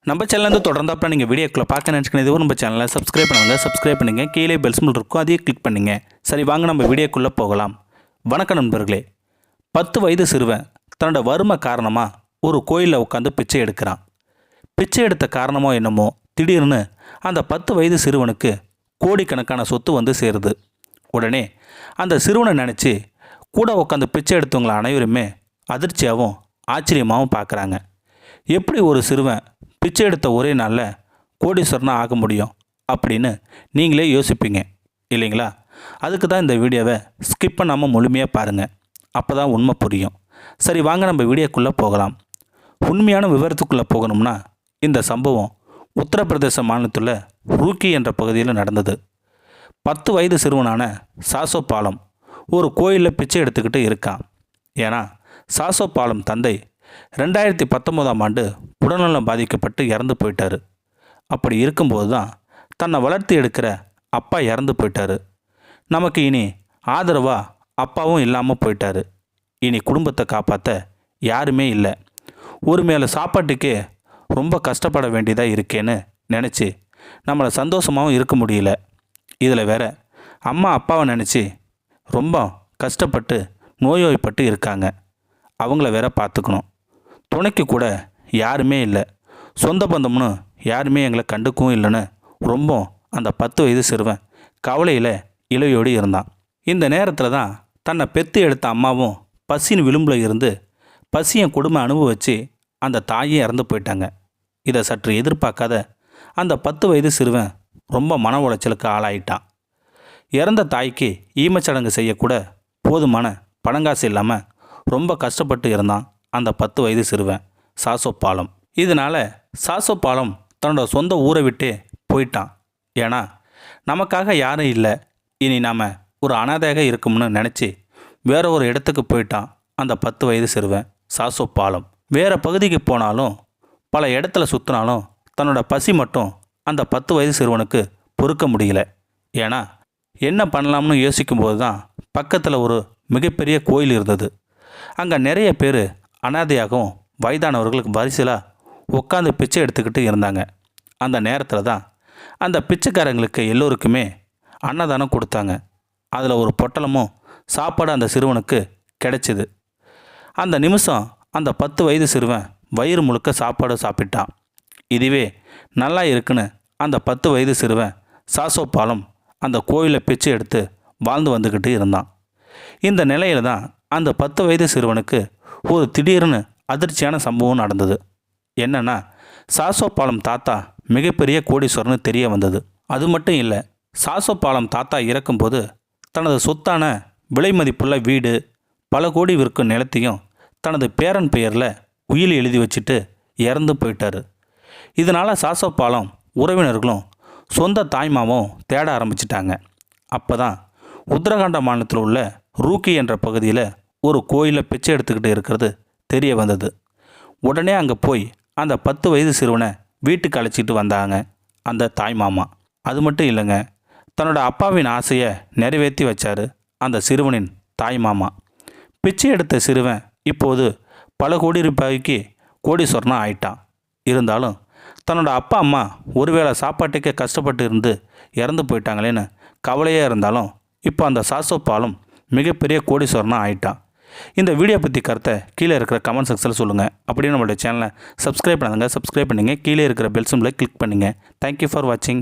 நம்ம சேனல் தொடர்ந்தாப்ப நீங்கள் வீடியோக்குள்ள பார்க்க நினச்சிக்கிறது நம்ம சேனலை சப்ஸ்கிரைப் பண்ணுங்கள் கீழே பெல் சிம்பல் இருக்கும் அதையும் கிளிக் பண்ணுங்கள். சரி வாங்க நம்ம வீடியோக்குள்ளே போகலாம். வணக்கம் நண்பர்களே. 10 வயது சிறுவன் தன்னோட வறுமை காரணமாக ஒரு கோயிலில் உட்காந்து பிச்சை எடுக்கிறான். பிச்சை எடுத்த காரணமோ என்னமோ திடீர்னு அந்த 10 வயது சிறுவனுக்கு கோடிக்கணக்கான சொத்து வந்து சேருது. உடனே அந்த சிறுவனை நினச்சி கூட உட்காந்து பிச்சை எடுத்தவங்களை அனைவருமே அதிர்ச்சியாகவும் ஆச்சரியமாகவும் பார்க்குறாங்க. எப்படி ஒரு சிறுவன் பிச்சை எடுத்த ஒரே நாளில் கோடீஸ்வரனாக ஆக முடியும் அப்படின்னு நீங்களே யோசிப்பீங்க இல்லைங்களா? அதுக்கு தான் இந்த வீடியோவை ஸ்கிப் பண்ணாமல் முழுமையாக பாருங்கள். அப்போ தான் உண்மை புரியும். சரி வாங்க நம்ம வீடியோக்குள்ளே போகலாம். உண்மையான விவரத்துக்குள்ளே போகணும்னா இந்த சம்பவம் உத்தரப்பிரதேச மாநிலத்தில் ரூக்கி என்ற பகுதியில் நடந்தது. 10 வயது சிறுவனான சாசோ பாலம் ஒரு கோயிலில் பிச்சை எடுத்துக்கிட்டு இருக்கான். ஏன்னா சாசோ பாலம் தந்தை 2019ஆம் ஆண்டு உடல்நலம் பாதிக்கப்பட்டு இறந்து போயிட்டார். அப்படி இருக்கும்போது தான் தன்னை வளர்த்து எடுக்கிற அப்பா இறந்து போயிட்டார். நமக்கு இனி ஆதரவாக அப்பாவும் இல்லாமல் போயிட்டார். இனி குடும்பத்தை காப்பாற்ற யாருமே இல்லை. ஒரு மேலே சாப்பாட்டுக்கே ரொம்ப கஷ்டப்பட வேண்டியதாக இருக்கேன்னு நினச்சி நம்மளை சந்தோஷமாகவும் இருக்க முடியல. இதில் வேற அம்மா அப்பாவை நினச்சி ரொம்ப கஷ்டப்பட்டு நோய்வாய்ப்பட்டு இருக்காங்க. அவங்கள வேற பார்த்துக்கணும். துணைக்கு கூட யாருமே இல்லை. சொந்த பந்தம்னு யாருமே எங்களை கண்டுக்கவும் இல்லைன்னு ரொம்ப அந்த 10 வயது சிறுவன் கவலையில் இளையோடு இருந்தான். இந்த நேரத்தில் தான் தன்னை பெற்று எடுத்த அம்மாவும் பசியின் விளிம்பில் இருந்து பசியை கொடுமை அனுபவிச்சு அந்த தாயும் இறந்து போயிட்டாங்க. இதை சற்று எதிர்பார்க்காத அந்த 10 வயது சிறுவன் ரொம்ப மன உளைச்சலுக்கு ஆளாயிட்டான். இறந்த தாய்க்கு ஈமச்சடங்கு செய்யக்கூட போதுமான பணங்காசு இல்லாமல் ரொம்ப கஷ்டப்பட்டு இருந்தான் அந்த 10 வயது சிறுவன் சாசோ பாலம். இதனால் சாசோ பாலம் தன்னோட சொந்த ஊரை விட்டே போயிட்டான். ஏன்னா நமக்காக யாரும் இல்லை, இனி நாம் ஒரு அனாதையாக இருக்கும்னு நினச்சி வேற ஒரு இடத்துக்கு போயிட்டான் அந்த 10 வயது சிறுவன் சாசோ பாலம். வேறு பகுதிக்கு போனாலும் பல இடத்துல சுற்றினாலும் தன்னோட பசி மட்டும் அந்த 10 வயது சிறுவனுக்கு பொறுக்க முடியல. ஏன்னா என்ன பண்ணலாம்னு யோசிக்கும்போது தான் பக்கத்தில் ஒரு மிகப்பெரிய கோயில் இருந்தது. அங்கே நிறைய பேர் அனாதையாகவும் வயதானவர்களுக்கு வரிசையாக உட்காந்து பிச்சை எடுத்துக்கிட்டு இருந்தாங்க. அந்த நேரத்தில் தான் அந்த பிச்சைக்காரங்களுக்கு எல்லோருக்குமே அன்னதானம் கொடுத்தாங்க. அதில் ஒரு பொட்டலமும் சாப்பாடு அந்த சிறுவனுக்கு கிடைச்சிது. அந்த நிமிஷம் அந்த 10 வயது சிறுவன் வயிறு முழுக்க சாப்பாடு சாப்பிட்டான். இதுவே நல்லா இருக்குன்னு அந்த 10 வயது சிறுவன் சாசோ பாலம் அந்த கோயிலில் பிச்சை எடுத்து வாழ்ந்து வந்துக்கிட்டு இருந்தான். இந்த நிலையில் தான் அந்த 10 வயது சிறுவனுக்கு ஒரு திடீர்னு அதிர்ச்சியான சம்பவம் நடந்தது. என்னன்னா சாசோ பாலம் தாத்தா மிகப்பெரிய கோடீஸ்வரன்னு தெரிய வந்தது. அது மட்டும் இல்லை, சாசோ பாலம் தாத்தா இறக்கும்போது தனது சொத்தான விலை மதிப்புள்ள வீடு, பல கோடி விற்கும் நிலத்தையும் தனது பேரன் பெயரில் உயில் எழுதி வச்சுட்டு இறந்து போயிட்டார். இதனால் சாசோ பாலம் உறவினர்களும் சொந்த தாய்மாவும் தேட ஆரம்பிச்சிட்டாங்க. அப்போ தான் உத்தரகாண்ட மாநிலத்தில் உள்ள ரூக்கி என்ற பகுதியில் ஒரு கோயிலில் பிச்சை எடுத்துக்கிட்டு இருக்கிறது தெரிய வந்தது. உடனே அங்கே போய் அந்த 10 வயது சிறுவனை வீட்டுக்கு அழைச்சிட்டு வந்தாங்க அந்த தாய் மாமா. அது மட்டும் இல்லைங்க, தன்னோட அப்பாவின் ஆசையை நிறைவேற்றி வச்சார் அந்த சிறுவனின் தாய் மாமா. பிச்சை எடுத்த சிறுவன் இப்போது பல கோடி ரூபாய்க்கு கோடீஸ்வரனாக ஆயிட்டான். இருந்தாலும் தன்னோட அப்பா அம்மா ஒருவேளை சாப்பாட்டுக்கே கஷ்டப்பட்டு இருந்து இறந்து போயிட்டாங்களேன்னு கவலையாக இருந்தாலும் இப்போ அந்த சாசோ பாலம் மிகப்பெரிய கோடீஸ்வரனாக ஆயிட்டான். இந்த வீடியோ பற்றி கருத்தை கீழே இருக்கிற கமெண்ட் செக்ஷனில் சொல்லுங்கள். அப்படியே நம்மளுடைய சேனலை சப்ஸ்கிரைப் பண்ணுங்கள். சப்ஸ்கிரைப் பண்ணுங்கள். கீழே இருக்கிற பெல் சிம்பலை கிளிக் பண்ணுங்கள். தேங்க்யூ ஃபார் வாட்சிங்.